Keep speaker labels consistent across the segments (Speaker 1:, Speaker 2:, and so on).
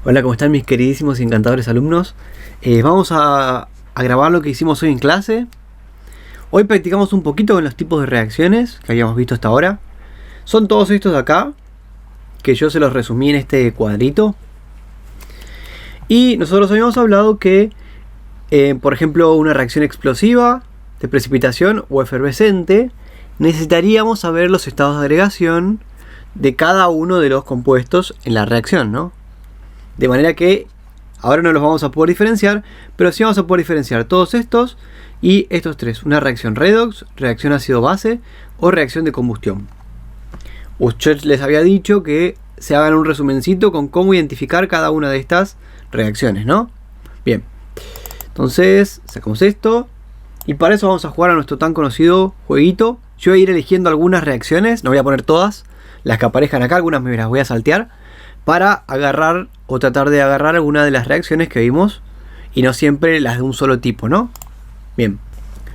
Speaker 1: Hola, ¿cómo están mis queridísimos y encantadores alumnos? Vamos a grabar lo que hicimos hoy en clase. Hoy practicamos un poquito con los tipos de reacciones que habíamos visto hasta ahora. Son todos estos de acá, que yo se los resumí en este cuadrito. Y nosotros habíamos hablado que, por ejemplo, una reacción explosiva, de precipitación o efervescente, necesitaríamos saber los estados de agregación de cada uno de los compuestos en la reacción, ¿no? De manera que ahora no los vamos a poder diferenciar, pero sí vamos a poder diferenciar todos estos y estos tres. Una reacción redox, reacción ácido-base o reacción de combustión. Usted les había dicho que se hagan un resumencito con cómo identificar cada una de estas reacciones, ¿no? Bien. Entonces, sacamos esto. Y para eso vamos a jugar a nuestro tan conocido jueguito. Yo voy a ir eligiendo algunas reacciones. No voy a poner todas. Las que aparezcan acá, algunas me las voy a saltear. Para agarrar o tratar de agarrar alguna de las reacciones que vimos. Y no siempre las de un solo tipo, ¿no? Bien.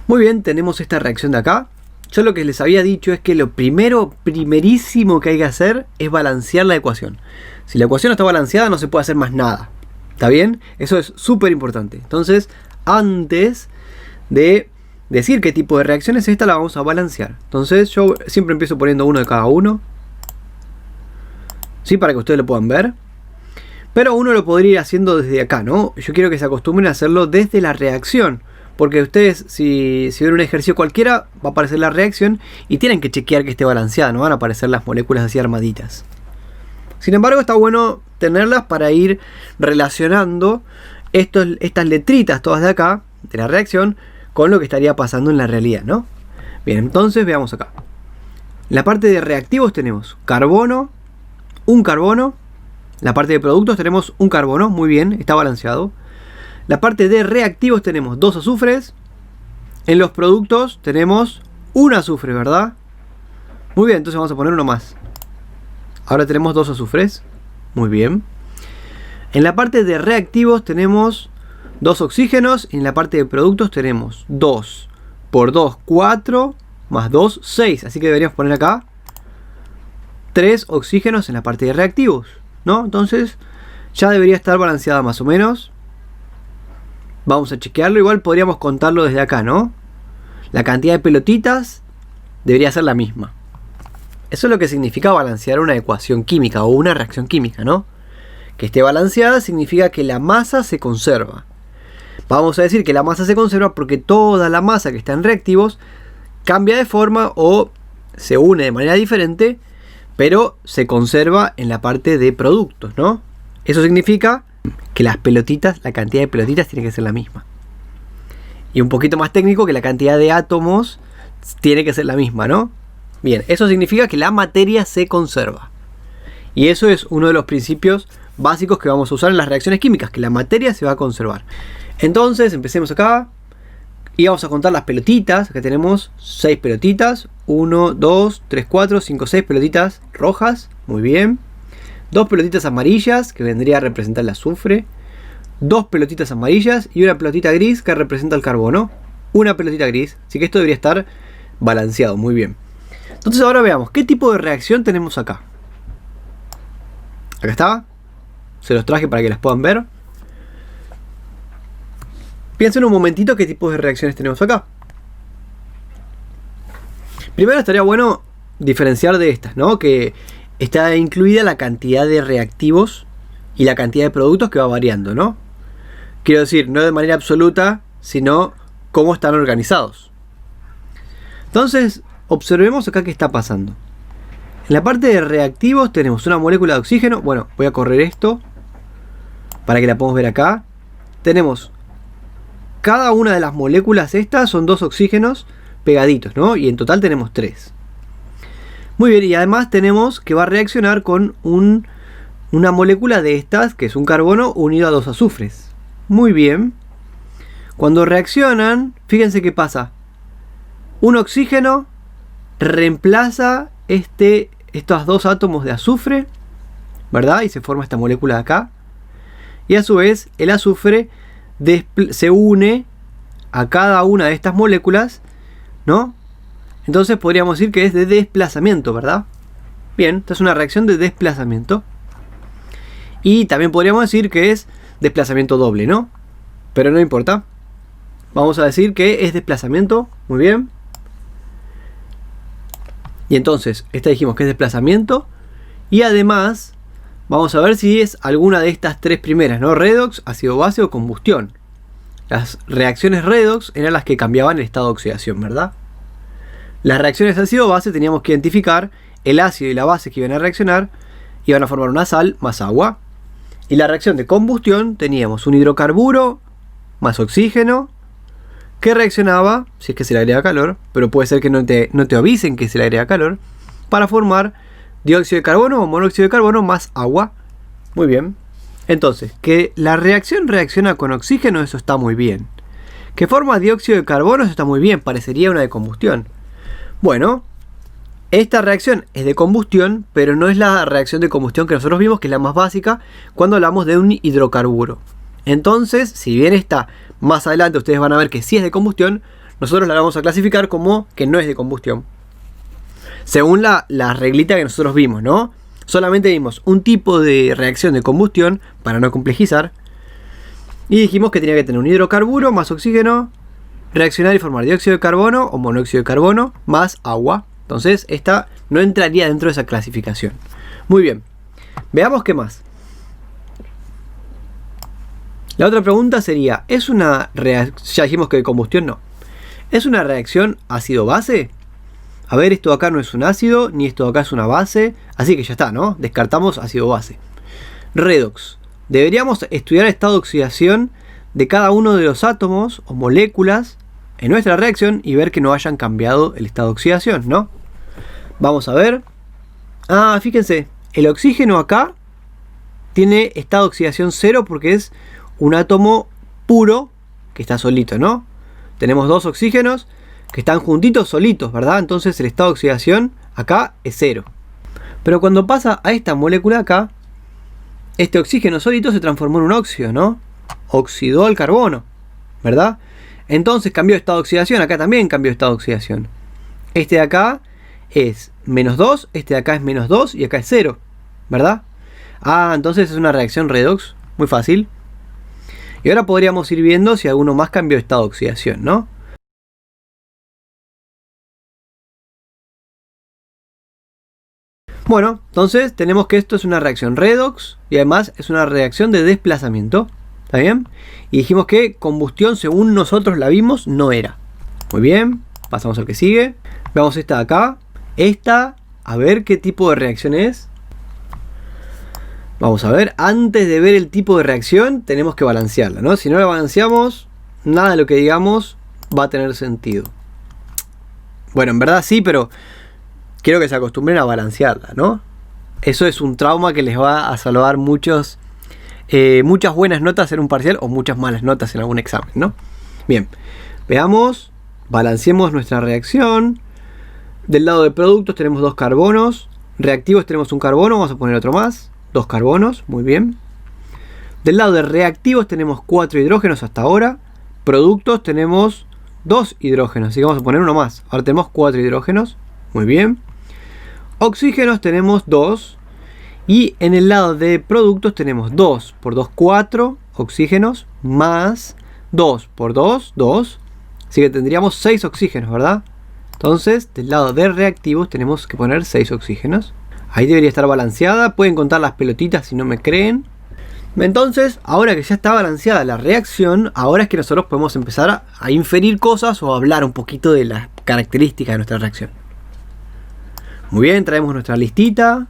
Speaker 1: Muy bien, tenemos esta reacción de acá. Yo lo que les había dicho es que lo primerísimo que hay que hacer es balancear la ecuación. Si la ecuación no está balanceada no se puede hacer más nada. ¿Está bien? Eso es súper importante. Entonces, antes de decir qué tipo de reacción es esta, la vamos a balancear. Entonces yo siempre empiezo poniendo uno de cada uno. ¿Sí? Para que ustedes lo puedan ver. Pero uno lo podría ir haciendo desde acá, ¿no? Yo quiero que se acostumbren a hacerlo desde la reacción. Porque ustedes, si ven un ejercicio cualquiera, va a aparecer la reacción y tienen que chequear que esté balanceada, no van a aparecer las moléculas así armaditas. Sin embargo, está bueno tenerlas para ir relacionando estas letritas todas de acá, de la reacción, con lo que estaría pasando en la realidad, ¿no? Bien, entonces veamos acá. En la parte de reactivos tenemos carbono, un carbono. En la parte de productos tenemos un carbono, muy bien, está balanceado. La parte de reactivos tenemos dos azufres. En los productos tenemos un azufre, ¿verdad? Muy bien, entonces vamos a poner uno más. Ahora tenemos dos azufres. Muy bien. En la parte de reactivos tenemos dos oxígenos. Y en la parte de productos tenemos 2 por 2, 4, más 2, 6. Así que deberíamos poner acá 3 oxígenos en la parte de reactivos, ¿no? Entonces ya debería estar balanceada más o menos. Vamos a chequearlo. Igual podríamos contarlo desde acá, ¿no? La cantidad de pelotitas debería ser la misma. Eso es lo que significa balancear una ecuación química o una reacción química, ¿no? Que esté balanceada significa que la masa se conserva. Vamos a decir que la masa se conserva porque toda la masa que está en reactivos cambia de forma o se une de manera diferente, pero se conserva en la parte de productos, ¿no? Eso significa que las pelotitas, la cantidad de pelotitas tiene que ser la misma. Y un poquito más técnico, que la cantidad de átomos tiene que ser la misma, ¿no? Bien, eso significa que la materia se conserva. Y eso es uno de los principios básicos que vamos a usar en las reacciones químicas, que la materia se va a conservar. Entonces, empecemos acá. Y vamos a contar las pelotitas. Acá tenemos 6 pelotitas. 1, 2, 3, 4, 5, 6 pelotitas rojas. Muy bien. 2 pelotitas amarillas, que vendría a representar el azufre. 2 pelotitas amarillas y una pelotita gris que representa el carbono. Una pelotita gris. Así que esto debería estar balanceado. Muy bien. Entonces ahora veamos qué tipo de reacción tenemos acá. Acá está. Se los traje para que las puedan ver. Piensen un momentito qué tipos de reacciones tenemos acá. Primero estaría bueno diferenciar de estas, ¿no? Que está incluida la cantidad de reactivos y la cantidad de productos que va variando, ¿no? Quiero decir, no de manera absoluta, sino cómo están organizados. Entonces, observemos acá qué está pasando. En la parte de reactivos tenemos una molécula de oxígeno. Bueno, voy a correr esto para que la podamos ver acá. Tenemos cada una de las moléculas estas son 2 oxígenos pegaditos, ¿no? Y en total tenemos 3. Muy bien, y además tenemos que va a reaccionar con una molécula de estas, que es un carbono unido a 2 azufres. Muy bien. Cuando reaccionan, fíjense qué pasa. Un oxígeno reemplaza estos 2 átomos de azufre, ¿verdad? Y se forma esta molécula de acá. Y a su vez, el azufre se une a cada una de estas moléculas, ¿no? Entonces podríamos decir que es de desplazamiento, ¿verdad? Bien, esta es una reacción de desplazamiento. Y también podríamos decir que es desplazamiento doble, ¿no? Pero no importa. Vamos a decir que es desplazamiento. Muy bien. Y entonces, esta dijimos que es desplazamiento. Y además, vamos a ver si es alguna de estas tres primeras, ¿no? Redox, ácido base o combustión. Las reacciones redox eran las que cambiaban el estado de oxidación, ¿verdad? Las reacciones ácido base teníamos que identificar el ácido y la base que iban a reaccionar. Iban a formar una sal más agua. Y la reacción de combustión teníamos un hidrocarburo más oxígeno que reaccionaba, si es que se le agrega calor, pero puede ser que no te avisen que se le agrega calor, para formar dióxido de carbono o monóxido de carbono más agua. Muy bien. Entonces, que la reacción reacciona con oxígeno, eso está muy bien. Que forma dióxido de carbono, eso está muy bien, parecería una de combustión. Bueno, esta reacción es de combustión, pero no es la reacción de combustión que nosotros vimos, que es la más básica, cuando hablamos de un hidrocarburo. Entonces, si bien está más adelante, ustedes van a ver que sí es de combustión, nosotros la vamos a clasificar como que no es de combustión. Según la reglita que nosotros vimos, ¿no? Solamente vimos un tipo de reacción de combustión, para no complejizar. Y dijimos que tenía que tener un hidrocarburo más oxígeno, reaccionar y formar dióxido de carbono o monóxido de carbono más agua. Entonces, esta no entraría dentro de esa clasificación. Muy bien. Veamos qué más. La otra pregunta sería, ¿es una reacción? Ya dijimos que de combustión no. ¿Es una reacción ácido-base? A ver, esto de acá no es un ácido, ni esto de acá es una base. Así que ya está, ¿no? Descartamos ácido-base. Redox. Deberíamos estudiar el estado de oxidación de cada uno de los átomos o moléculas en nuestra reacción y ver que no hayan cambiado el estado de oxidación, ¿no? Vamos a ver. Ah, fíjense, el oxígeno acá tiene estado de oxidación 0 porque es un átomo puro que está solito, ¿no? Tenemos dos oxígenos que están juntitos solitos, ¿verdad? Entonces el estado de oxidación acá es 0. Pero cuando pasa a esta molécula acá, este oxígeno solito se transformó en un óxido, ¿no? Oxidó al carbono, ¿verdad? Entonces cambió de estado de oxidación, acá también cambió de estado de oxidación. Este de acá es menos 2, este de acá es menos 2 y acá es 0, ¿verdad? Ah, entonces es una reacción redox, muy fácil. Y ahora podríamos ir viendo si alguno más cambió de estado de oxidación, ¿no? Bueno, entonces tenemos que esto es una reacción redox y además es una reacción de desplazamiento. ¿Está bien? Y dijimos que combustión, según nosotros la vimos, no era. Muy bien, pasamos al que sigue. Veamos esta de acá. Esta, a ver qué tipo de reacción es. Vamos a ver, antes de ver el tipo de reacción, tenemos que balancearla, ¿no? Si no la balanceamos, nada de lo que digamos va a tener sentido. Bueno, en verdad sí, pero quiero que se acostumbren a balancearla, ¿no? Eso es un trauma que les va a salvar muchas buenas notas en un parcial o muchas malas notas en algún examen, ¿no? Bien, veamos, balanceemos nuestra reacción. Del lado de productos tenemos 2 carbonos, reactivos tenemos un carbono, vamos a poner otro más, 2 carbonos, muy bien. Del lado de reactivos tenemos 4 hidrógenos hasta ahora, productos tenemos 2 hidrógenos, así que vamos a poner uno más. Ahora tenemos 4 hidrógenos, muy bien. Oxígenos tenemos 2. Y en el lado de productos tenemos 2 por 2, 4 oxígenos, más 2 por 2, 2. Así que tendríamos 6 oxígenos, ¿verdad? Entonces, del lado de reactivos tenemos que poner 6 oxígenos. Ahí debería estar balanceada. Pueden contar las pelotitas si no me creen. Entonces, ahora que ya está balanceada la reacción, ahora es que nosotros podemos empezar a inferir cosas o a hablar un poquito de las características de nuestra reacción. Muy bien, traemos nuestra listita.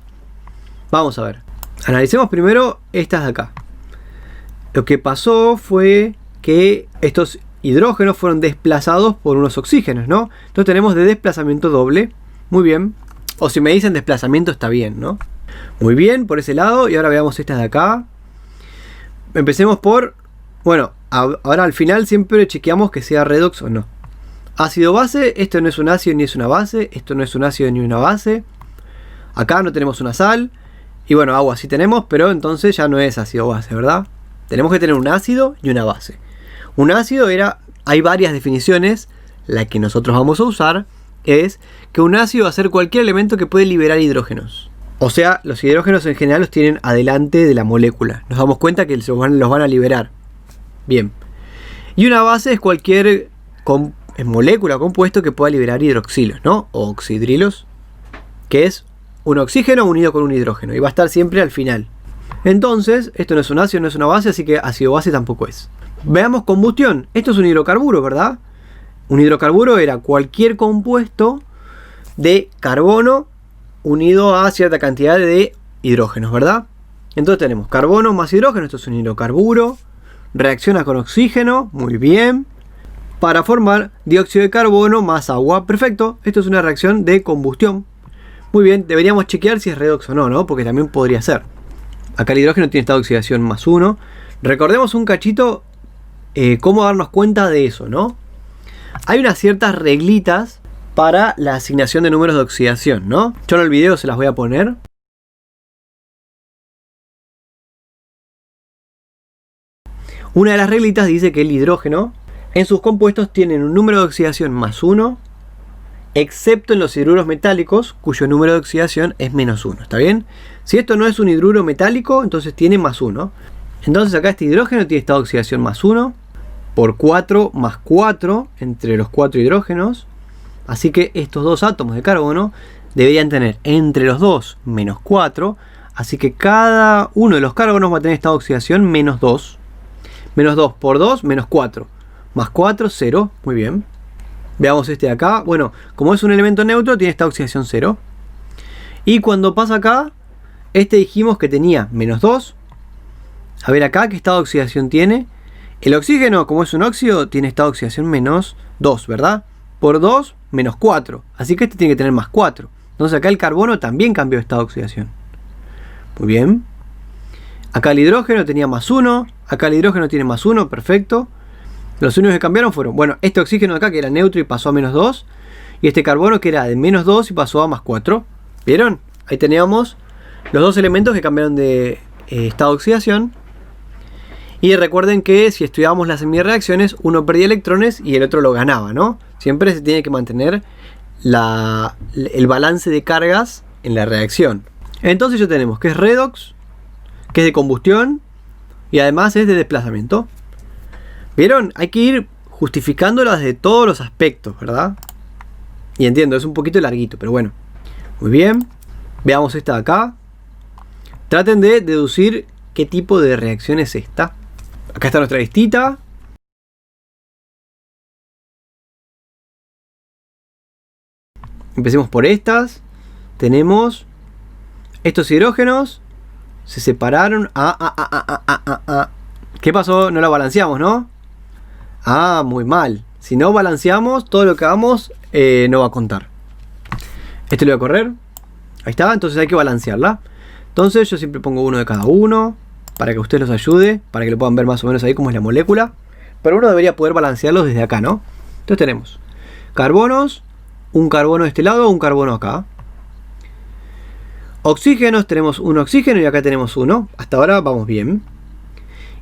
Speaker 1: Vamos a ver. Analicemos primero estas de acá. Lo que pasó fue que estos hidrógenos fueron desplazados por unos oxígenos, ¿no? Entonces tenemos de desplazamiento doble. Muy bien. O si me dicen desplazamiento está bien, ¿no? Muy bien, por ese lado. Y ahora veamos estas de acá. Empecemos por... Bueno, ahora al final siempre chequeamos que sea redox o no. Ácido base, esto no es un ácido ni es una base. Esto no es un ácido ni una base. Acá no tenemos una sal. Y bueno, agua sí tenemos, pero entonces ya no es ácido base, ¿verdad? Tenemos que tener un ácido y una base. Un ácido hay varias definiciones. La que nosotros vamos a usar es que un ácido va a ser cualquier elemento que puede liberar hidrógenos. O sea, los hidrógenos en general los tienen adelante de la molécula. Nos damos cuenta que los van a liberar. Bien. Y una base es cualquier molécula o compuesto que pueda liberar hidroxilos, ¿no? O oxidrilos, que es un oxígeno unido con un hidrógeno. Y va a estar siempre al final. Entonces, esto no es un ácido, no es una base, así que ácido base tampoco es. Veamos combustión. Esto es un hidrocarburo, ¿verdad? Un hidrocarburo era cualquier compuesto de carbono unido a cierta cantidad de hidrógenos, ¿verdad? Entonces tenemos carbono más hidrógeno, esto es un hidrocarburo. Reacciona con oxígeno, muy bien, para formar dióxido de carbono más agua. Perfecto, esto es una reacción de combustión. Muy bien, deberíamos chequear si es redox o no, ¿no? Porque también podría ser. Acá el hidrógeno tiene estado de oxidación más 1. Recordemos un cachito cómo darnos cuenta de eso, ¿no? Hay unas ciertas reglitas para la asignación de números de oxidación, ¿no? Yo en el video se las voy a poner. Una de las reglitas dice que el hidrógeno en sus compuestos tienen un número de oxidación más 1, excepto en los hidruros metálicos, cuyo número de oxidación es menos 1. ¿Está bien? Si esto no es un hidruro metálico, entonces tiene más 1. Entonces acá este hidrógeno tiene estado de oxidación más 1 por 4 más 4 entre los 4 hidrógenos. Así que estos dos átomos de carbono deberían tener entre los dos menos 4. Así que cada uno de los carbonos va a tener estado de oxidación menos 2. Menos 2 por 2, menos 4. Más 4, 0. Muy bien. Veamos este de acá. Bueno, como es un elemento neutro, tiene estado de oxidación 0. Y cuando pasa acá, este dijimos que tenía menos 2. A ver acá, ¿qué estado de oxidación tiene? El oxígeno, como es un óxido, tiene estado de oxidación menos 2, ¿verdad? Por 2, menos 4. Así que este tiene que tener más 4. Entonces acá el carbono también cambió de estado de oxidación. Muy bien. Acá el hidrógeno tenía más 1. Acá el hidrógeno tiene más 1, perfecto. Los únicos que cambiaron fueron, bueno, este oxígeno de acá que era neutro y pasó a menos 2. Y este carbono que era de menos 2 y pasó a más 4. ¿Vieron? Ahí teníamos los dos elementos que cambiaron de estado de oxidación. Y recuerden que si estudiábamos las semireacciones, uno perdía electrones y el otro lo ganaba, ¿no? Siempre se tiene que mantener el balance de cargas en la reacción. Entonces ya tenemos que es redox, que es de combustión y además es de desplazamiento. ¿Vieron? Hay que ir justificándolas de todos los aspectos, ¿verdad? Y entiendo, es un poquito larguito, pero bueno. Muy bien. Veamos esta de acá. Traten de deducir qué tipo de reacción es esta. Acá está nuestra listita. Empecemos por estas. Tenemos estos hidrógenos. Se separaron. ¿Qué pasó? No la balanceamos, ¿no? Muy mal. Si no balanceamos, todo lo que hagamos no va a contar. Esto lo voy a correr. Ahí está, entonces hay que balancearla. Entonces yo siempre pongo uno de cada uno, para que ustedes los ayude, para que lo puedan ver más o menos ahí cómo es la molécula. Pero uno debería poder balancearlos desde acá, ¿no? Entonces tenemos carbonos, un carbono de este lado, un carbono acá. Oxígenos, tenemos un oxígeno y acá tenemos uno. Hasta ahora vamos bien.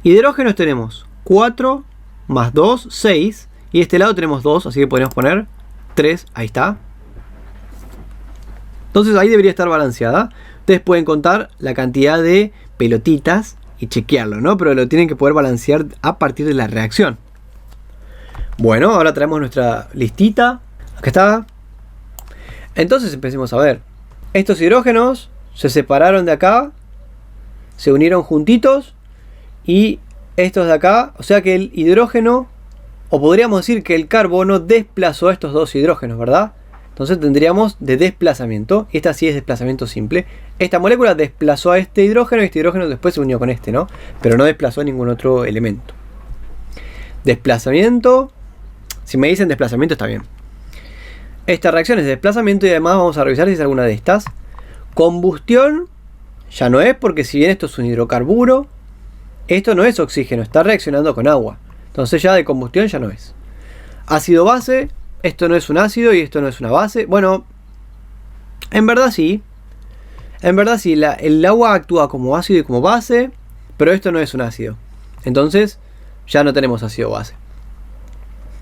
Speaker 1: Hidrógenos tenemos 4 más 2, 6. Y de este lado tenemos 2, así que podemos poner 3, ahí está. Entonces ahí debería estar balanceada. Ustedes pueden contar la cantidad de pelotitas y chequearlo, ¿no? Pero lo tienen que poder balancear a partir de la reacción. Bueno, ahora traemos nuestra listita. Acá está. Entonces empecemos a ver. Estos hidrógenos se separaron de acá, se unieron juntitos, y estos de acá, o sea que el hidrógeno, o podríamos decir que el carbono desplazó a estos dos hidrógenos, ¿verdad? Entonces tendríamos de desplazamiento, y esta sí es desplazamiento simple. Esta molécula desplazó a este hidrógeno y este hidrógeno después se unió con este, ¿no? Pero no desplazó a ningún otro elemento. Desplazamiento, si me dicen desplazamiento está bien. Esta reacción es de desplazamiento y además vamos a revisar si es alguna de estas. Combustión ya no es, porque si bien esto es un hidrocarburo, esto no es oxígeno, está reaccionando con agua. Entonces ya de combustión ya no es. Ácido base, esto no es un ácido y esto no es una base. Bueno, en verdad sí. En verdad sí, el agua actúa como ácido y como base, pero esto no es un ácido. Entonces ya no tenemos ácido base.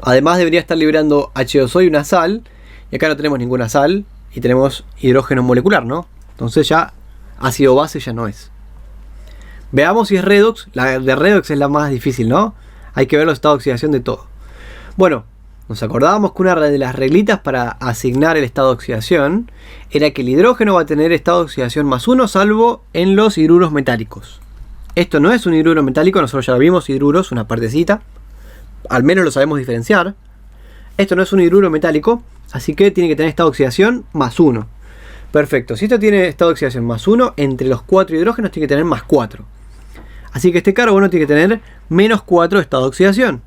Speaker 1: Además debería estar liberando H2O y acá no tenemos ninguna sal y tenemos hidrógeno molecular, ¿no? Entonces ya ácido base ya no es. Veamos si es redox. La de redox es la más difícil, ¿no? Hay que ver los estados de oxidación de todo. Bueno, nos acordábamos que una de las reglitas para asignar el estado de oxidación era que el hidrógeno va a tener estado de oxidación +1, salvo en los hidruros metálicos. Esto no es un hidruro metálico, nosotros ya lo vimos, hidruros, una partecita. Al menos lo sabemos diferenciar. Esto no es un hidruro metálico, así que tiene que tener estado de oxidación +1. Perfecto, si esto tiene estado de oxidación +1, entre los 4 hidrógenos tiene que tener +4. Así que este carbono tiene que tener -4 de estado de oxidación.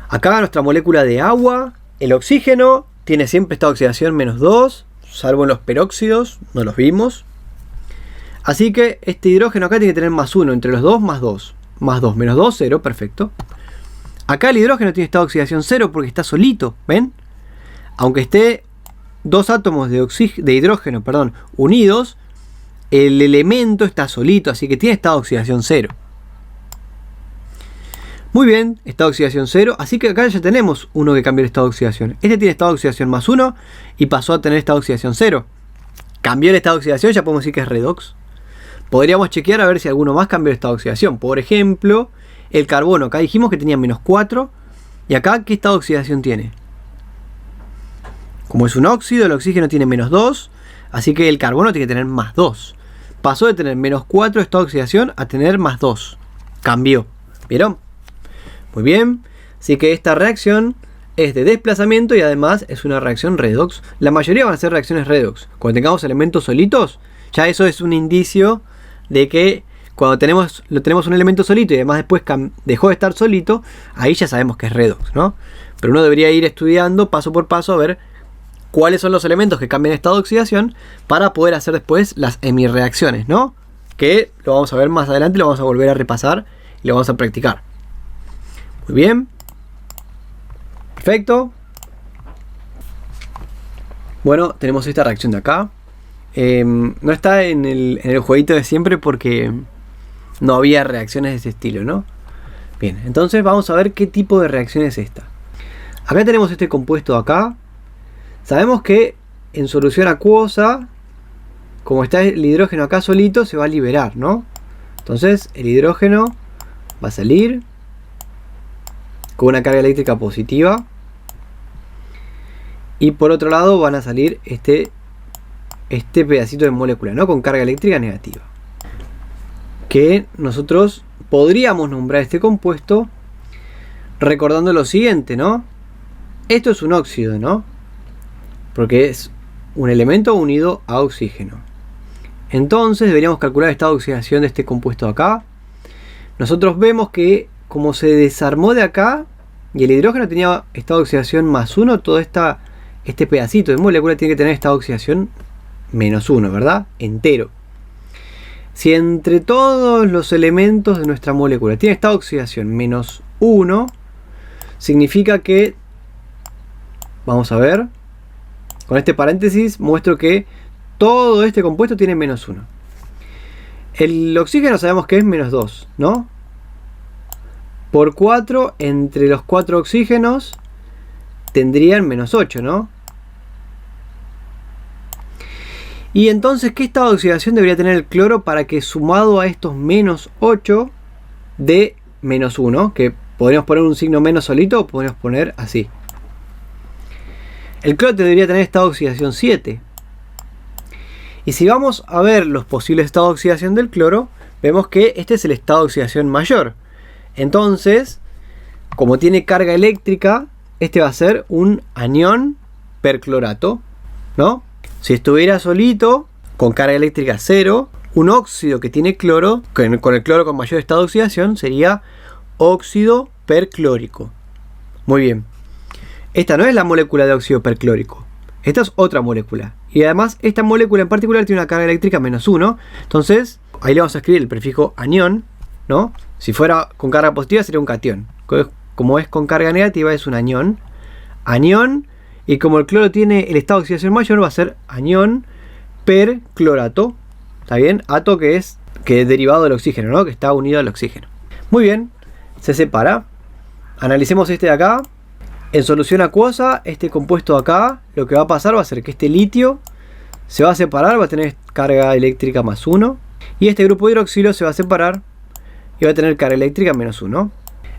Speaker 1: Acá nuestra molécula de agua, el oxígeno, tiene siempre estado de oxidación -2, salvo en los peróxidos, no los vimos. Así que este hidrógeno acá tiene que tener +1, entre los dos, +2. +2, -2, 0, perfecto. Acá el hidrógeno tiene estado de oxidación 0 porque está solito, ¿ven? Aunque esté dos átomos de hidrógeno, unidos, el elemento está solito, así que tiene estado de oxidación 0. Muy bien, estado de oxidación 0, así que acá ya tenemos uno que cambió el estado de oxidación. Este tiene estado de oxidación +1 y pasó a tener estado de oxidación 0. Cambió el estado de oxidación, ya podemos decir que es redox. Podríamos chequear a ver si alguno más cambió el estado de oxidación. Por ejemplo, el carbono. Acá dijimos que tenía -4. Y acá, ¿qué estado de oxidación tiene? Como es un óxido, el oxígeno tiene -2. Así que el carbono tiene que tener +2. Pasó de tener -4 de estado de oxidación a tener +2. Cambió. ¿Vieron? Muy bien. Así que esta reacción es de desplazamiento y además es una reacción redox. La mayoría van a ser reacciones redox. Cuando tengamos elementos solitos, ya eso es un indicio de que cuando tenemos un elemento solito y además después dejó de estar solito, ahí ya sabemos que es redox, ¿no? Pero uno debería ir estudiando paso por paso a ver cuáles son los elementos que cambian estado de oxidación para poder hacer después las hemirreacciones, ¿no? Que lo vamos a ver más adelante, lo vamos a volver a repasar y lo vamos a practicar. Muy bien. Perfecto. Bueno, tenemos esta reacción de acá. No está en el jueguito de siempre porque no había reacciones de ese estilo, ¿no? Bien, entonces vamos a ver qué tipo de reacción es esta. Acá tenemos este compuesto acá. Sabemos que en solución acuosa, como está el hidrógeno acá solito, se va a liberar, ¿no? Entonces el hidrógeno va a salir con una carga eléctrica positiva. Y por otro lado van a salir este pedacito de molécula, ¿no? Con carga eléctrica negativa. Que nosotros podríamos nombrar este compuesto recordando lo siguiente, ¿no? Esto es un óxido, ¿no? Porque es un elemento unido a oxígeno. Entonces deberíamos calcular el estado de oxidación de este compuesto de acá. Nosotros vemos que como se desarmó de acá y el hidrógeno tenía estado de oxidación +1, todo este pedacito de molécula tiene que tener estado de oxidación -1, ¿verdad? Entero. Si entre todos los elementos de nuestra molécula tiene estado de oxidación -1, significa que, vamos a ver, con este paréntesis muestro que todo este compuesto tiene -1. El oxígeno sabemos que es -2, ¿no? Por 4, entre los 4 oxígenos tendrían -8, ¿no? Y entonces, ¿qué estado de oxidación debería tener el cloro para que sumado a estos -8 dé -1? Que podríamos poner un signo menos solito o podríamos poner así. El cloro debería tener estado de oxidación 7. Y si vamos a ver los posibles estados de oxidación del cloro, vemos que este es el estado de oxidación mayor. Entonces, como tiene carga eléctrica, este va a ser un anión perclorato, ¿no? Si estuviera solito, con carga eléctrica 0, un óxido que tiene cloro, con el cloro con mayor estado de oxidación, sería óxido perclórico. Muy bien. Esta no es la molécula de óxido perclórico. Esta es otra molécula. Y además, esta molécula en particular tiene una carga eléctrica -1. Entonces, ahí le vamos a escribir el prefijo anión, ¿no? Si fuera con carga positiva sería un catión. Como es con carga negativa es un anión. Anión. Y como el cloro tiene el estado de oxidación mayor, va a ser anión perclorato. ¿Está bien? Ato que es derivado del oxígeno, ¿no? Que está unido al oxígeno. Muy bien. Se separa. Analicemos este de acá. En solución acuosa, este compuesto de acá, lo que va a pasar va a ser que este litio se va a separar, va a tener carga eléctrica más 1. Y este grupo hidroxilo se va a separar y va a tener carga eléctrica menos 1.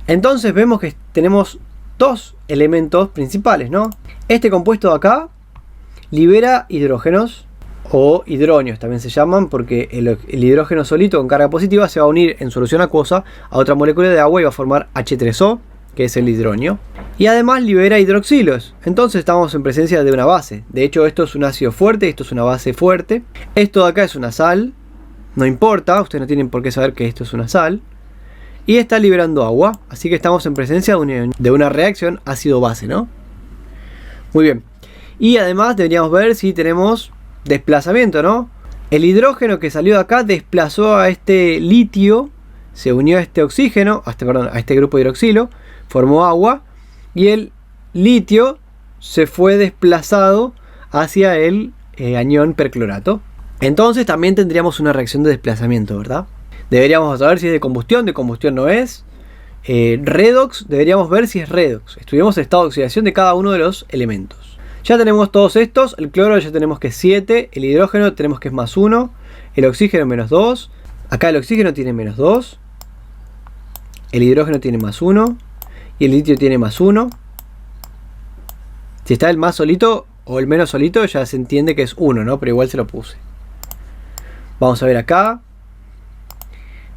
Speaker 1: Entonces vemos que tenemos dos elementos principales, ¿no? Este compuesto de acá libera hidrógenos, o hidronios también se llaman, porque el hidrógeno solito con carga positiva se va a unir en solución acuosa a otra molécula de agua y va a formar H3O, que es el hidronio. Y además libera hidroxilos. Entonces estamos en presencia de una base. De hecho, esto es un ácido fuerte, esto es una base fuerte. Esto de acá es una sal. No importa, ustedes no tienen por qué saber que esto es una sal. Y está liberando agua. Así que estamos en presencia de una reacción ácido-base, ¿no? Muy bien. Y además deberíamos ver si tenemos desplazamiento, ¿no? El hidrógeno que salió de acá desplazó a este litio, se unió a este oxígeno, a este grupo hidroxilo, formó agua, y el litio se fue desplazado hacia el anión perclorato. Entonces también tendríamos una reacción de desplazamiento, ¿verdad? Deberíamos saber si es de combustión no es. Redox, deberíamos ver si es redox. Estudiamos el estado de oxidación de cada uno de los elementos. Ya tenemos todos estos, el cloro ya tenemos que es 7, el hidrógeno tenemos que es más 1, el oxígeno menos 2, acá el oxígeno tiene menos 2, el hidrógeno tiene más 1 y el litio tiene más 1. Si está el más solito o el menos solito ya se entiende que es 1, ¿no? Pero igual se lo puse. Vamos a ver acá.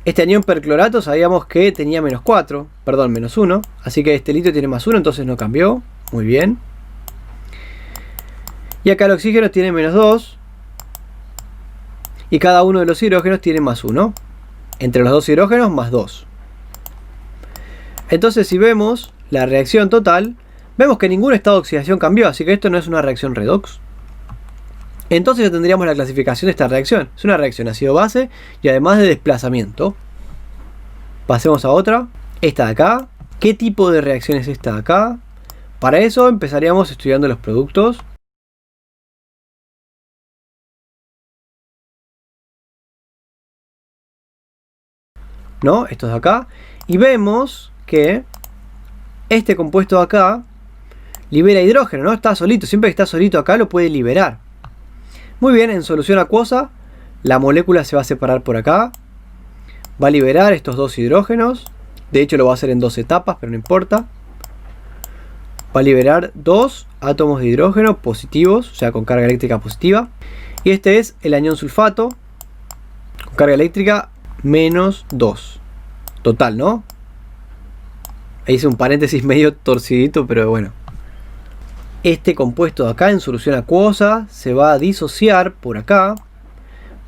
Speaker 1: Este anión perclorato sabíamos que tenía menos 4, perdón, menos 1, así que este litio tiene más 1, entonces no cambió. Muy bien. Y acá el oxígeno tiene menos 2. Y cada uno de los hidrógenos tiene más 1. Entre los dos hidrógenos más 2. Entonces si vemos la reacción total, vemos que ningún estado de oxidación cambió. Así que esto no es una reacción redox. Entonces ya tendríamos la clasificación de esta reacción. Es una reacción ácido-base y además de desplazamiento. Pasemos a otra. Esta de acá. ¿Qué tipo de reacción es esta de acá? Para eso empezaríamos estudiando los productos. ¿No? Estos de acá. Y vemos que este compuesto de acá libera hidrógeno, ¿no? Está solito. Siempre que está solito acá lo puede liberar. Muy bien, en solución acuosa la molécula se va a separar por acá. Va a liberar estos dos hidrógenos. De hecho lo va a hacer en dos etapas, pero no importa. Va a liberar dos átomos de hidrógeno positivos, o sea con carga eléctrica positiva. Y este es el anión sulfato con carga eléctrica menos 2. Total, ¿no? Ahí hice un paréntesis medio torcidito, pero bueno. Este compuesto de acá en solución acuosa se va a disociar por acá.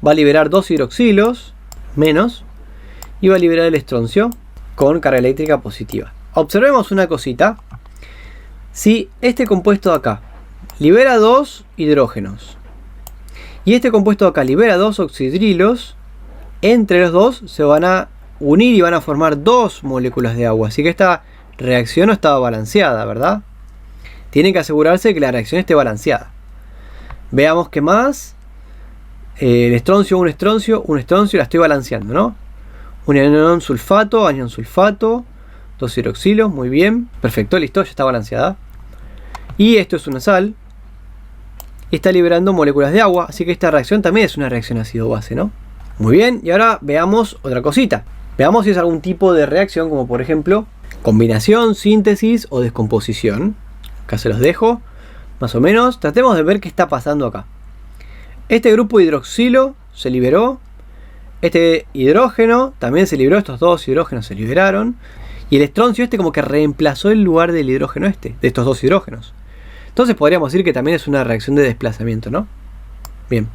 Speaker 1: Va a liberar dos hidroxilos menos. Y va a liberar el estroncio con carga eléctrica positiva. Observemos una cosita. Si este compuesto de acá libera dos hidrógenos y este compuesto de acá libera dos oxidrilos, entre los dos se van a unir y van a formar dos moléculas de agua. Así que esta reacción no estaba balanceada, ¿verdad? Tienen que asegurarse de que la reacción esté balanceada. Veamos qué más. El estroncio, un estroncio, la estoy balanceando, ¿no? Un anión sulfato, dos hidroxilos, muy bien. Perfecto, listo, ya está balanceada. Y esto es una sal. Y está liberando moléculas de agua, así que esta reacción también es una reacción ácido-base, ¿no? Muy bien, y ahora veamos otra cosita. Veamos si es algún tipo de reacción, como por ejemplo, combinación, síntesis o descomposición. Acá se los dejo, más o menos. Tratemos de ver qué está pasando acá. Este grupo hidroxilo se liberó. Este hidrógeno también se liberó. Estos dos hidrógenos se liberaron. Y el estroncio este como que reemplazó el lugar del hidrógeno este, de estos dos hidrógenos. Entonces podríamos decir que también es una reacción de desplazamiento, ¿no? Bien.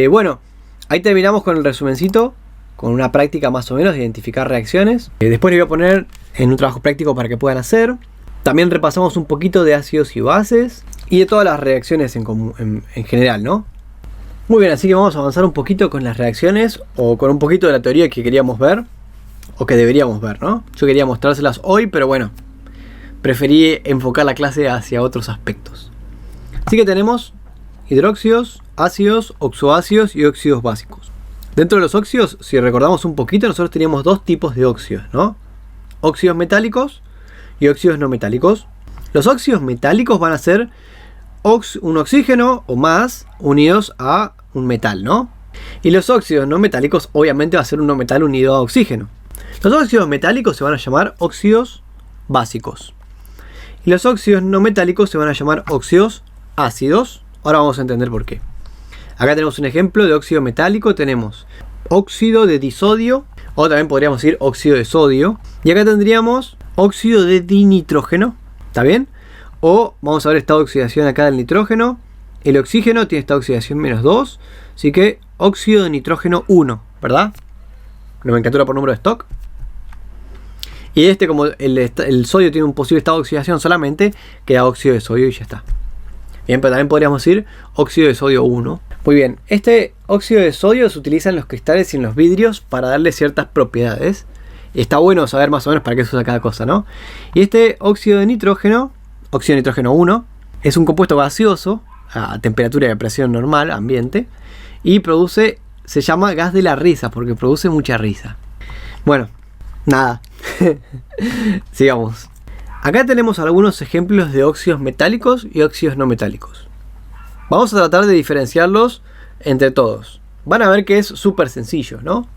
Speaker 1: Bueno, ahí terminamos con el resumencito, con una práctica más o menos de identificar reacciones. Después les voy a poner en un trabajo práctico para que puedan hacer. También repasamos un poquito de ácidos y bases y de todas las reacciones en general, ¿no? Muy bien, así que vamos a avanzar un poquito con las reacciones o con un poquito de la teoría que queríamos ver o que deberíamos ver, ¿no? Yo quería mostrárselas hoy, pero bueno, preferí enfocar la clase hacia otros aspectos. Así que tenemos hidróxidos, ácidos, oxoácidos y óxidos básicos. Dentro de los óxidos, si recordamos un poquito, nosotros teníamos dos tipos de óxidos, ¿no? Óxidos metálicos y óxidos no metálicos. Los óxidos metálicos van a ser un oxígeno o más unidos a un metal, ¿no? Y los óxidos no metálicos obviamente va a ser un no metal unido a oxígeno. Los óxidos metálicos se van a llamar óxidos básicos. Y los óxidos no metálicos se van a llamar óxidos ácidos. Ahora vamos a entender por qué. Acá tenemos un ejemplo de óxido metálico. Tenemos óxido de disodio, o también podríamos decir óxido de sodio. Y acá tendríamos óxido de dinitrógeno. ¿Está bien? O vamos a ver esta oxidación acá del nitrógeno. El oxígeno tiene esta oxidación -2. Así que óxido de nitrógeno 1, ¿verdad? Nomenclatura por número de stock. Y como el sodio tiene un posible estado de oxidación solamente, queda óxido de sodio y ya está. Bien, pero también podríamos decir óxido de sodio 1. Muy bien, este óxido de sodio se utiliza en los cristales y en los vidrios para darle ciertas propiedades. Y está bueno saber más o menos para qué se usa cada cosa, ¿no? Y este óxido de nitrógeno 1, es un compuesto gaseoso a temperatura y a presión normal, ambiente, y se llama gas de la risa porque produce mucha risa. Bueno, nada. Sigamos. Acá tenemos algunos ejemplos de óxidos metálicos y óxidos no metálicos. Vamos a tratar de diferenciarlos entre todos. Van a ver que es súper sencillo, ¿no?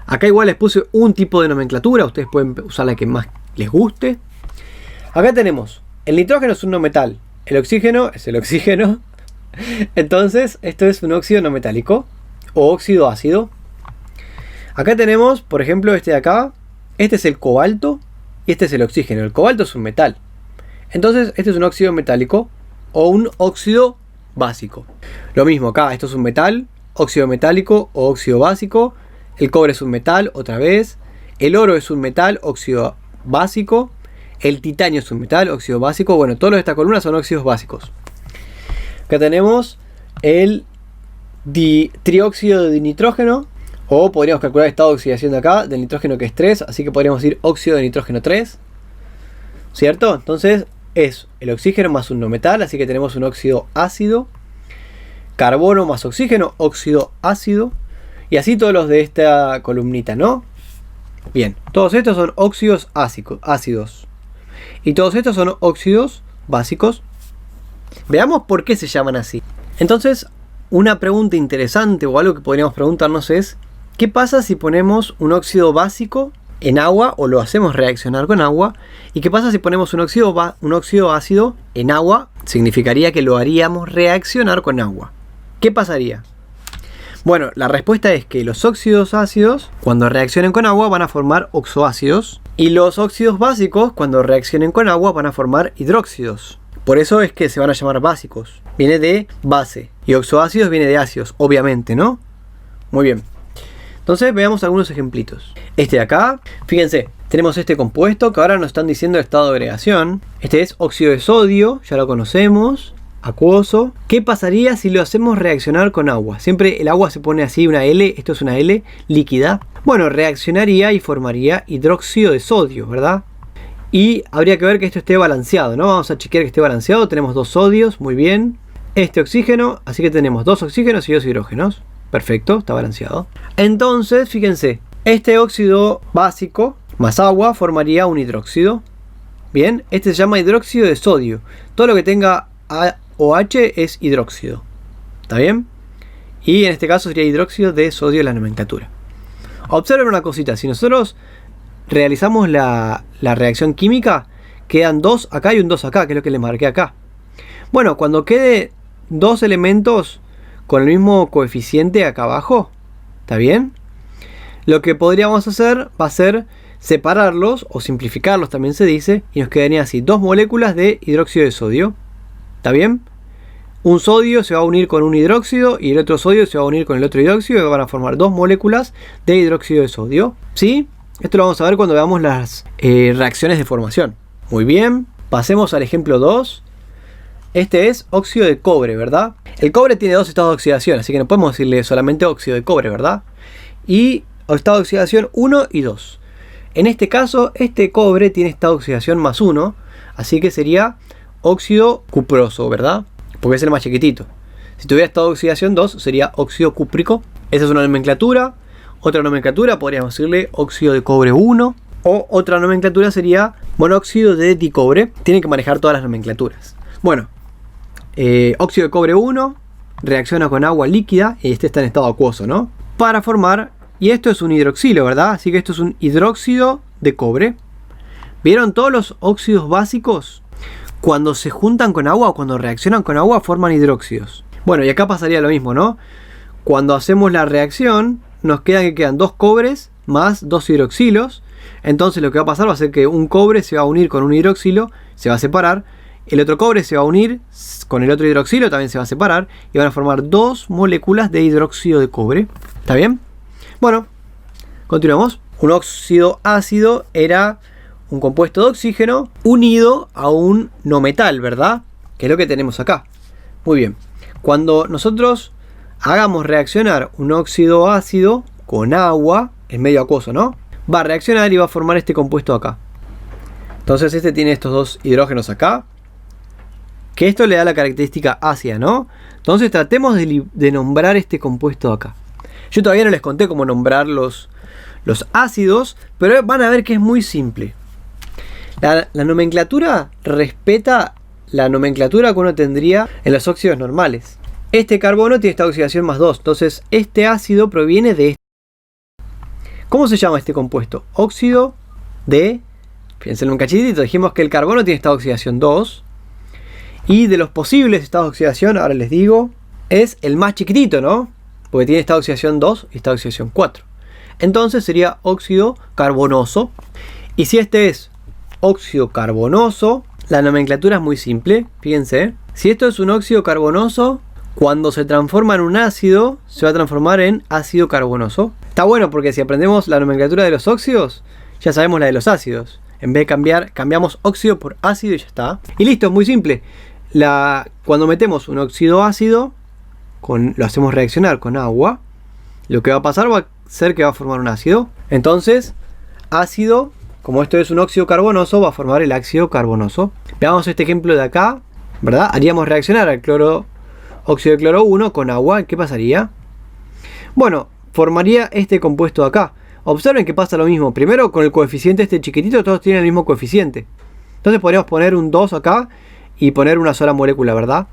Speaker 1: Acá igual les puse un tipo de nomenclatura. Ustedes pueden usar la que más les guste. Acá tenemos, el nitrógeno es un no metal. El oxígeno es el oxígeno. Entonces, esto es un óxido no metálico o óxido ácido. Acá tenemos, por ejemplo, este de acá. Este es el cobalto y este es el oxígeno. El cobalto es un metal. Entonces, este es un óxido metálico o un óxido básico. Lo mismo acá, esto es un metal, óxido metálico o óxido básico. El cobre es un metal, otra vez. El oro es un metal, óxido básico. El titanio es un metal, óxido básico. Bueno, todas estas columnas son óxidos básicos. Acá tenemos el trióxido de nitrógeno. O podríamos calcular el estado de oxidación de acá, del nitrógeno, que es 3. Así que podríamos decir óxido de nitrógeno 3. ¿Cierto? Entonces es el oxígeno más un no metal. Así que tenemos un óxido ácido. Carbono más oxígeno, óxido ácido. Y así todos los de esta columnita, ¿no? Bien, todos estos son óxidos ácidos. Y todos estos son óxidos básicos. Veamos por qué se llaman así. Entonces, una pregunta interesante o algo que podríamos preguntarnos es: ¿qué pasa si ponemos un óxido básico en agua o lo hacemos reaccionar con agua? ¿Y qué pasa si ponemos un óxido ácido en agua? Significaría que lo haríamos reaccionar con agua. ¿Qué pasaría? Bueno, la respuesta es que los óxidos ácidos, cuando reaccionen con agua, van a formar oxoácidos. Y los óxidos básicos, cuando reaccionen con agua, van a formar hidróxidos. Por eso es que se van a llamar básicos. Viene de base. Y oxoácidos viene de ácidos, obviamente, ¿no? Muy bien. Entonces veamos algunos ejemplitos. Este de acá, fíjense, tenemos este compuesto que ahora nos están diciendo el estado de agregación. Este es óxido de sodio, ya lo conocemos. Acuoso. ¿Qué pasaría si lo hacemos reaccionar con agua? Siempre el agua se pone así, una L, esto es una L líquida. Bueno, reaccionaría y formaría hidróxido de sodio, ¿verdad? Y habría que ver que esto esté balanceado, ¿no? Vamos a chequear que esté balanceado. Tenemos 2 sodios, muy bien. Este oxígeno, así que tenemos 2 oxígenos y 2 hidrógenos. Perfecto, está balanceado. Entonces, fíjense, este óxido básico más agua formaría un hidróxido. Bien, este se llama hidróxido de sodio. Todo lo que tenga OH es hidróxido. ¿Está bien? Y en este caso sería hidróxido de sodio en la nomenclatura. Observen una cosita. Si nosotros realizamos la reacción química, quedan 2 acá y un 2 acá, que es lo que les marqué acá. Bueno, cuando quede 2 elementos con el mismo coeficiente acá abajo, ¿está bien? Lo que podríamos hacer va a ser separarlos o simplificarlos, también se dice, y nos quedarían así 2 moléculas de hidróxido de sodio. ¿Está bien? Un sodio se va a unir con un hidróxido y el otro sodio se va a unir con el otro hidróxido y van a formar 2 moléculas de hidróxido de sodio. ¿Sí? Esto lo vamos a ver cuando veamos las reacciones de formación. Muy bien, pasemos al ejemplo 2. Este es óxido de cobre, ¿verdad? El cobre tiene 2 estados de oxidación, así que no podemos decirle solamente óxido de cobre, ¿verdad? Y estado de oxidación 1 y 2. En este caso, este cobre tiene estado de oxidación +1, así que sería óxido cuproso, ¿verdad? Porque es el más chiquitito. Si tuviera estado de oxidación 2, sería óxido cúprico. Esa es una nomenclatura. Otra nomenclatura podríamos decirle óxido de cobre 1. O otra nomenclatura sería monóxido de dicobre. Tienen que manejar todas las nomenclaturas. Bueno, óxido de cobre 1, reacciona con agua líquida, y este está en estado acuoso, ¿no? Para formar, y esto es un hidroxilo, ¿verdad? Así que esto es un hidróxido de cobre. ¿Vieron? Todos los óxidos básicos, cuando se juntan con agua o cuando reaccionan con agua, forman hidróxidos. Bueno, y acá pasaría lo mismo, ¿no? Cuando hacemos la reacción, nos quedan dos cobres más dos hidroxilos. Entonces lo que va a pasar va a ser que un cobre se va a unir con un hidroxilo, se va a separar. El otro cobre se va a unir con el otro hidroxilo, también se va a separar. Y van a formar dos moléculas de hidróxido de cobre. ¿Está bien? Bueno, continuamos. Un óxido ácido era un compuesto de oxígeno unido a un no metal, ¿verdad? Que es lo que tenemos acá. Muy bien. Cuando nosotros hagamos reaccionar un óxido ácido con agua, en medio acuoso, ¿no? Va a reaccionar y va a formar este compuesto acá. Entonces este tiene estos dos hidrógenos acá, que esto le da la característica ácida, ¿no? Entonces tratemos de nombrar este compuesto acá. Yo todavía no les conté cómo nombrar los ácidos, pero van a ver que es muy simple. La nomenclatura respeta la nomenclatura que uno tendría en los óxidos normales. Este carbono tiene esta oxidación más 2, entonces este ácido proviene de este. ¿Cómo se llama este compuesto? Óxido de... Fíjense en un cachitito, dijimos que el carbono tiene esta oxidación 2. Y de los posibles estados de oxidación, ahora les digo, es el más chiquitito, ¿no? Porque tiene esta oxidación 2 y esta oxidación 4. Entonces sería óxido carbonoso. Y si este es óxido carbonoso, la nomenclatura es muy simple. Fíjense, si esto es un óxido carbonoso, cuando se transforma en un ácido, se va a transformar en ácido carbonoso. Está bueno porque si aprendemos la nomenclatura de los óxidos, ya sabemos la de los ácidos. En vez de cambiar, cambiamos óxido por ácido y ya está. Y listo, es muy simple. Cuando metemos un óxido ácido, lo hacemos reaccionar con agua, lo que va a pasar va a ser que va a formar un ácido. Entonces, ácido, como esto es un óxido carbonoso, va a formar el ácido carbonoso. Veamos este ejemplo de acá, ¿verdad? Haríamos reaccionar al óxido de cloro 1 con agua. ¿Qué pasaría? Bueno, formaría este compuesto de acá. Observen que pasa lo mismo. Primero, con el coeficiente este chiquitito, todos tienen el mismo coeficiente. Entonces podríamos poner un 2 acá y poner una sola molécula, ¿verdad?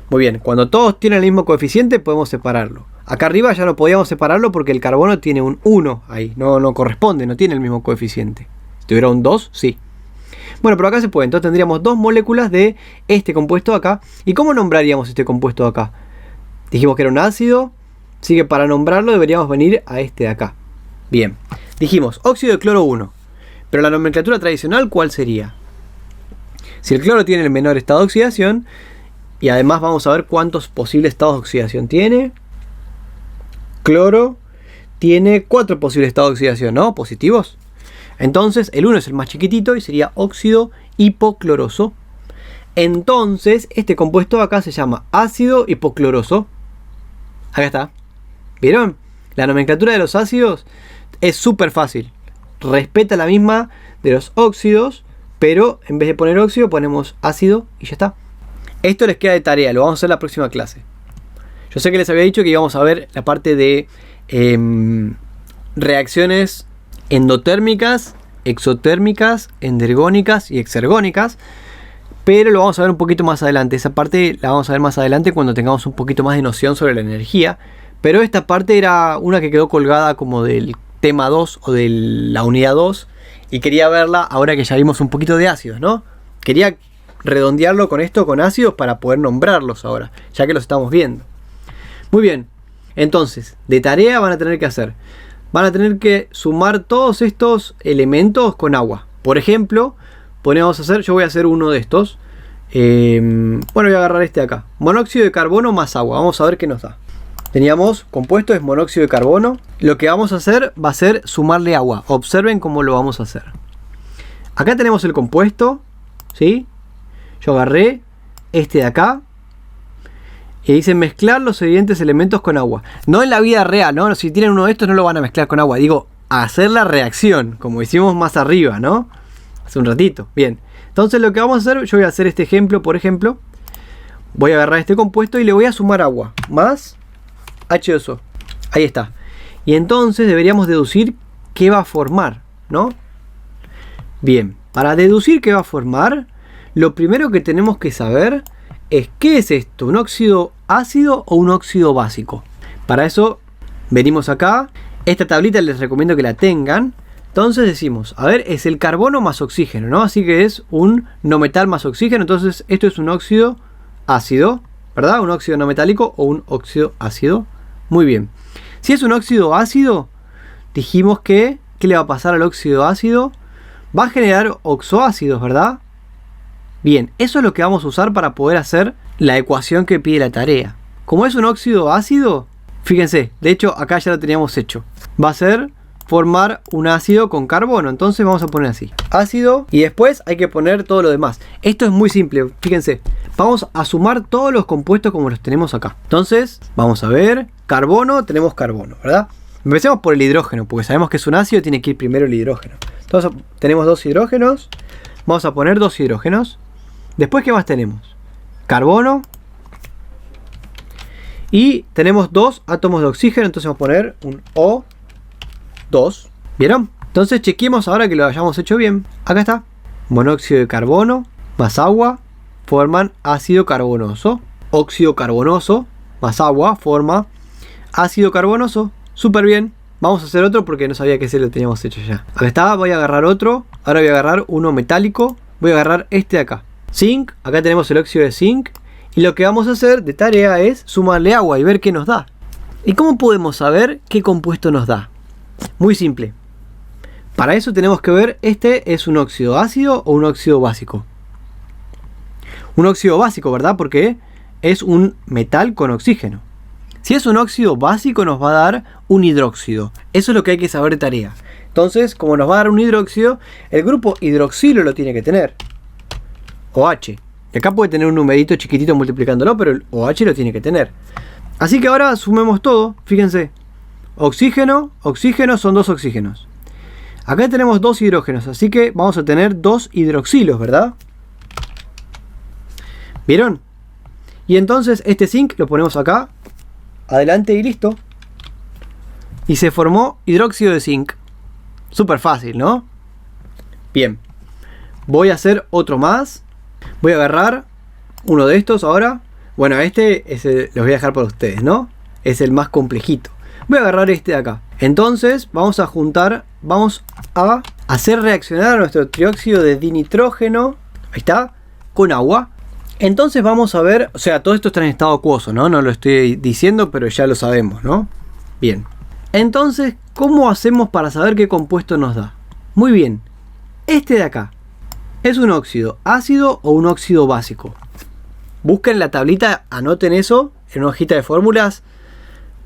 Speaker 1: Muy bien, cuando todos tienen el mismo coeficiente podemos separarlo. Acá arriba ya no podíamos separarlo porque el carbono tiene un 1 ahí. No corresponde, no tiene el mismo coeficiente. Si tuviera un 2, sí. Bueno, pero acá se puede. Entonces tendríamos dos moléculas de este compuesto de acá. ¿Y cómo nombraríamos este compuesto de acá? Dijimos que era un ácido. Así que para nombrarlo deberíamos venir a este de acá. Bien, dijimos óxido de cloro 1. Pero la nomenclatura tradicional, ¿cuál sería? Si el cloro tiene el menor estado de oxidación, y además vamos a ver cuántos posibles estados de oxidación tiene. Cloro tiene 4 posibles estados de oxidación, ¿no? Positivos. Entonces el 1 es el más chiquitito y sería óxido hipocloroso. Entonces este compuesto de acá se llama ácido hipocloroso. Acá está. ¿Vieron? La nomenclatura de los ácidos es súper fácil. Respeta la misma de los óxidos, pero en vez de poner óxido ponemos ácido y ya está. Esto les queda de tarea, lo vamos a hacer en la próxima clase. Yo sé que les había dicho que íbamos a ver la parte de reacciones endotérmicas, exotérmicas, endergónicas y exergónicas, pero lo vamos a ver un poquito más adelante. Esa parte la vamos a ver más adelante cuando tengamos un poquito más de noción sobre la energía. Pero esta parte era una que quedó colgada como del tema 2 o de la unidad 2 y quería verla ahora que ya vimos un poquito de ácidos, ¿no? Quería redondearlo con esto, con ácidos, para poder nombrarlos ahora, ya que los estamos viendo. Muy bien, entonces, de tarea van a tener que hacer. Van a tener que sumar todos estos elementos con agua. Por ejemplo, yo voy a hacer uno de estos. Bueno, voy a agarrar este de acá. Monóxido de carbono más agua. Vamos a ver qué nos da. Teníamos compuesto es monóxido de carbono. Lo que vamos a hacer va a ser sumarle agua. Observen cómo lo vamos a hacer. Acá tenemos el compuesto, ¿sí? Yo agarré este de acá y dice mezclar los siguientes elementos con agua. No en la vida real, ¿no? Si tienen uno de estos no lo van a mezclar con agua. Digo, hacer la reacción, como hicimos más arriba, ¿no? Hace un ratito. Bien. Entonces lo que vamos a hacer, yo voy a hacer este ejemplo, por ejemplo. Voy a agarrar este compuesto y le voy a sumar agua. Más H2O. Ahí está. Y entonces deberíamos deducir qué va a formar, ¿no? Bien. Para deducir qué va a formar, lo primero que tenemos que saber es qué es esto. ¿Un óxido ácido o un óxido básico? Para eso venimos acá. Esta tablita les recomiendo que la tengan. Entonces decimos, a ver, es el carbono más oxígeno, ¿no? Así que es un no metal más oxígeno. Entonces esto es un óxido ácido, ¿verdad? Un óxido no metálico o un óxido ácido. Muy bien. Si es un óxido ácido, dijimos que, ¿qué le va a pasar al óxido ácido? Va a generar oxoácidos, ¿verdad? Bien, eso es lo que vamos a usar para poder hacer la ecuación que pide la tarea. Como es un óxido ácido, fíjense, de hecho acá ya lo teníamos hecho. Va a ser formar un ácido con carbono, entonces vamos a poner así. Ácido y después hay que poner todo lo demás. Esto es muy simple, fíjense. Vamos a sumar todos los compuestos como los tenemos acá. Entonces, vamos a ver, carbono, tenemos carbono, ¿verdad? Empecemos por el hidrógeno, porque sabemos que es un ácido, tiene que ir primero el hidrógeno. Entonces tenemos 2 hidrógenos, vamos a poner 2 hidrógenos. Después, ¿qué más tenemos? Carbono. Y tenemos 2 átomos de oxígeno, entonces vamos a poner un O2. ¿Vieron? Entonces chequemos ahora que lo hayamos hecho bien. Acá está. Monóxido de carbono más agua forman ácido carbonoso. Óxido carbonoso más agua forma ácido carbonoso. Súper bien. Vamos a hacer otro porque no sabía que ese lo teníamos hecho ya. Acá está, voy a agarrar otro. Ahora voy a agarrar uno metálico. Voy a agarrar este de acá. Zinc, acá tenemos el óxido de zinc. Y lo que vamos a hacer de tarea es sumarle agua y ver qué nos da. ¿Y cómo podemos saber qué compuesto nos da? Muy simple. Para eso tenemos que ver, este es un óxido ácido o un óxido básico. Un óxido básico, ¿verdad? Porque es un metal con oxígeno. Si es un óxido básico nos va a dar un hidróxido. Eso es lo que hay que saber de tarea. Entonces, como nos va a dar un hidróxido, el grupo hidroxilo lo tiene que tener. OH. Y acá puede tener un numerito chiquitito multiplicándolo, pero el OH lo tiene que tener. Así que ahora sumemos todo. Fíjense. Oxígeno, oxígeno son 2 oxígenos. Acá tenemos 2 hidrógenos, así que vamos a tener 2 hidroxilos, ¿verdad? ¿Vieron? Y entonces este zinc lo ponemos acá. Adelante y listo. Y se formó hidróxido de zinc. Súper fácil, ¿no? Bien. Voy a hacer otro más. Voy a agarrar uno de estos ahora. Bueno, este es los voy a dejar para ustedes, ¿no? Es el más complejito. Voy a agarrar este de acá. Entonces vamos a juntar, vamos a hacer reaccionar a nuestro trióxido de dinitrógeno. Ahí está. Con agua. Entonces vamos a ver, o sea, todo esto está en estado acuoso, ¿no? No lo estoy diciendo, pero ya lo sabemos, ¿no? Bien. Entonces, ¿cómo hacemos para saber qué compuesto nos da? Muy bien. Este de acá. ¿Es un óxido ácido o un óxido básico? Busquen la tablita, anoten eso en una hojita de fórmulas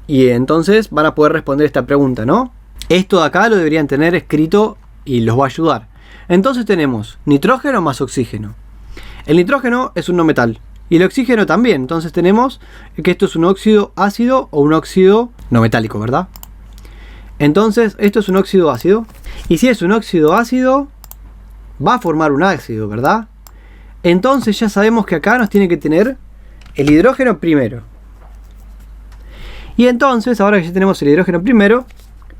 Speaker 1: y entonces van a poder responder esta pregunta, ¿no? Esto de acá lo deberían tener escrito y los va a ayudar. Entonces tenemos nitrógeno más oxígeno. El nitrógeno es un no metal y el oxígeno también. Entonces tenemos que esto es un óxido ácido o un óxido no metálico, ¿verdad? Entonces esto es un óxido ácido. Y si es un óxido ácido, va a formar un ácido, ¿verdad? Entonces ya sabemos que acá nos tiene que tener el hidrógeno primero. Y entonces, ahora que ya tenemos el hidrógeno primero,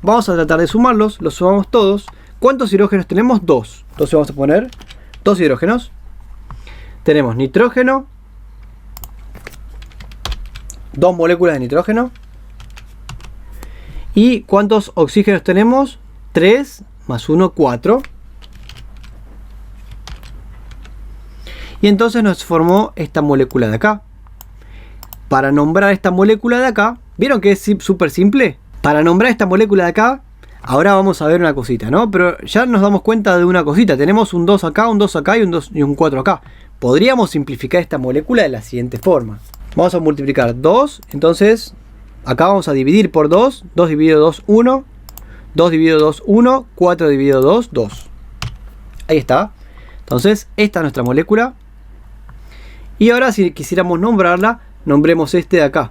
Speaker 1: vamos a tratar de sumarlos. Los sumamos todos. ¿Cuántos hidrógenos tenemos? 2. Entonces vamos a poner 2 hidrógenos. Tenemos nitrógeno. 2 moléculas de nitrógeno. ¿Y cuántos oxígenos tenemos? 3 más 1, 4. Y entonces nos formó esta molécula de acá. Para nombrar esta molécula de acá, ¿vieron que es súper simple? Para nombrar esta molécula de acá, ahora vamos a ver una cosita, ¿no? Pero ya nos damos cuenta de una cosita. Tenemos un 2 acá, un 2 acá y un 2 y un 4 acá. Podríamos simplificar esta molécula de la siguiente forma. Vamos a multiplicar 2, entonces acá vamos a dividir por 2. 2 dividido 2, 1. 2 dividido 2, 1. 4 dividido 2, 2. Ahí está. Entonces, esta es nuestra molécula. Y ahora si quisiéramos nombrarla, nombremos este de acá.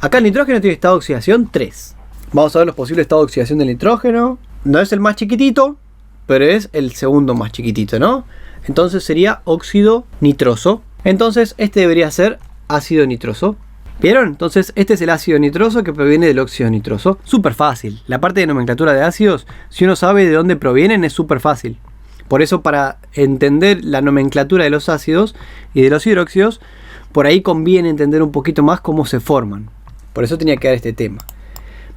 Speaker 1: Acá el nitrógeno tiene estado de oxidación 3. Vamos a ver los posibles estados de oxidación del nitrógeno. No es el más chiquitito, pero es el segundo más chiquitito, ¿no? Entonces sería óxido nitroso. Entonces este debería ser ácido nitroso. ¿Vieron? Entonces este es el ácido nitroso que proviene del óxido nitroso. Súper fácil. La parte de nomenclatura de ácidos, si uno sabe de dónde provienen, es súper fácil. Por eso, para entender la nomenclatura de los ácidos y de los hidróxidos, por ahí conviene entender un poquito más cómo se forman. Por eso tenía que dar este tema.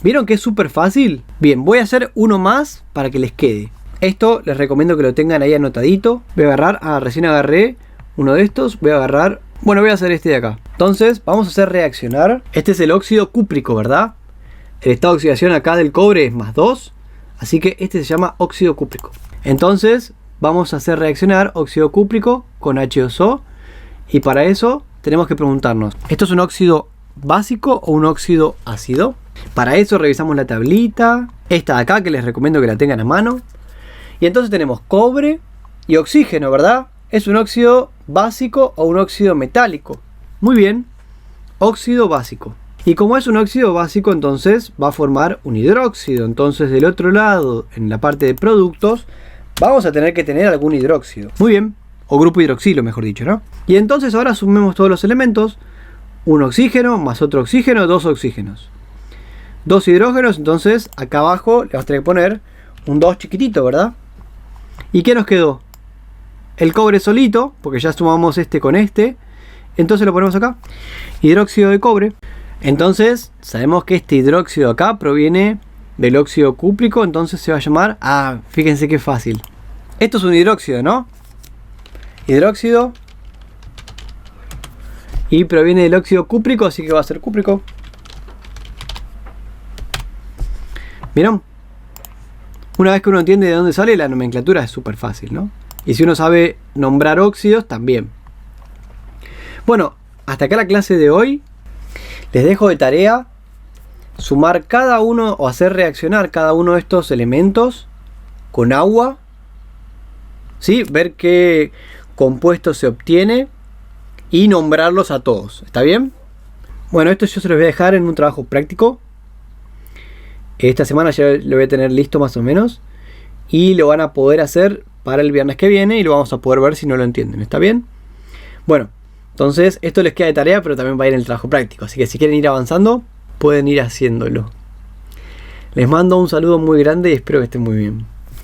Speaker 1: ¿Vieron que es súper fácil? Bien, voy a hacer uno más para que les quede. Esto les recomiendo que lo tengan ahí anotadito. Voy a agarrar, recién agarré uno de estos. Voy a hacer este de acá. Entonces, vamos a hacer reaccionar. Este es el óxido cúprico, ¿verdad? El estado de oxidación acá del cobre es +2. Así que este se llama óxido cúprico. Entonces, vamos a hacer reaccionar óxido cúprico con H2O. Y para eso, tenemos que preguntarnos, ¿esto es un óxido básico o un óxido ácido? Para eso revisamos la tablita. Esta de acá, que les recomiendo que la tengan a mano. Y entonces tenemos cobre y oxígeno, ¿verdad? ¿Es un óxido básico o un óxido metálico? Muy bien, óxido básico. Y como es un óxido básico, entonces va a formar un hidróxido. Entonces del otro lado, en la parte de productos, vamos a tener que tener algún hidróxido. Muy bien, o grupo hidroxilo, mejor dicho, ¿no? Y entonces ahora sumemos todos los elementos. Un oxígeno más otro oxígeno, 2 oxígenos. 2 hidrógenos, entonces acá abajo le vamos a tener que poner un 2 chiquitito, ¿verdad? ¿Y qué nos quedó? El cobre solito, porque ya sumamos este con este. Entonces lo ponemos acá. Hidróxido de cobre. Entonces sabemos que este hidróxido acá proviene del óxido cúprico. Entonces se va a llamar... fíjense qué fácil. Esto es un hidróxido, ¿no? Hidróxido. Y proviene del óxido cúprico, así que va a ser cúprico. ¿Vieron? Una vez que uno entiende de dónde sale, la nomenclatura es súper fácil, ¿no? Y si uno sabe nombrar óxidos, también. Bueno, hasta acá la clase de hoy. Les dejo de tarea sumar cada uno o hacer reaccionar cada uno de estos elementos con agua. ¿Sí? Ver qué compuesto se obtiene y nombrarlos a todos. ¿Está bien? Bueno, esto yo se los voy a dejar en un trabajo práctico. Esta semana ya lo voy a tener listo más o menos. Y lo van a poder hacer para el viernes que viene. Y lo vamos a poder ver si no lo entienden. ¿Está bien? Bueno, entonces esto les queda de tarea, pero también va a ir en el trabajo práctico. Así que si quieren ir avanzando, pueden ir haciéndolo. Les mando un saludo muy grande y espero que estén muy bien.